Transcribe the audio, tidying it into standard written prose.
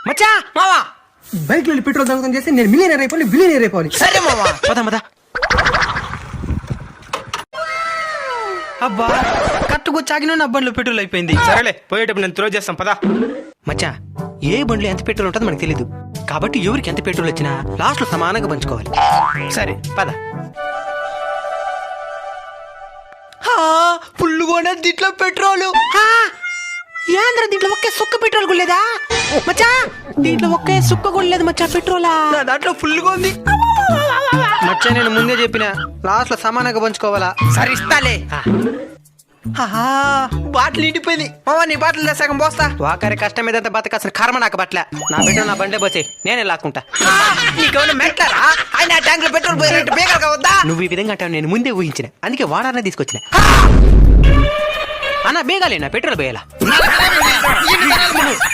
మచ్చా మావా బైక్ లో పెట్రోల్ దొంగతనం చేసి నేను మిలియనర్ అయిపోయి బిలియనర్ అయిపోవాలి. సరే మావా పద అబ్బా కట్టుకు చాగిన నా బండ్లో పెట్రోల్ అయిపోయింది. సరేలే పోయేటప్పుడు నేను త్రో చేస్తాం పదా. మచ్చా ఏ బండ్లో ఎంత పెట్రోల్ ఉంటుందో మనకు తెలీదు కాబట్టి ఎవరికి ఎంత పెట్రోల్ వచ్చినా లాస్ట్ లో సమానంగా పంచుకోవాలి. సరే పద. పుల్లుగోనే దీంట్లో పెట్రోల్ ఏంద్ర దీంట్లో ఒకే సుక్క పెట్రోల్ కొలేదా మచ్చా? దీంట్లో ఒకే సుక్క కొలేదు మచ్చా పెట్రోలా. దాంట్లో ఫుల్గా ఉంది. మచ్చా నేను ముందే చెప్పిన లాస్ట్ లో సమానంగా పంచుకోవాలా. సరే ఇస్తాలే. బాటిల్ నిండిపోయింది మావా. నీ బాటిల్ సగం పోస్తా. వాకరి కష్టం మీద బతకాల్సిన కర్మ నాకు పట్ల. నా పెట్రోల్ నా బండే పోసే నేనే లాక్కుంటా. నీకేమైనా మెట్లారా? ఆయన ట్యాంక్ లో పెట్రోల్ పోయినట్టు బేగలుగా వద్దా? నువ్వు ఈ విధంగా అంటావు నేను ముందే ఊహించిన, అందుకే వాడాలనే తీసుకొచ్చిన. అన్న బేగాలే నా పెట్రోల్ పోయేలా.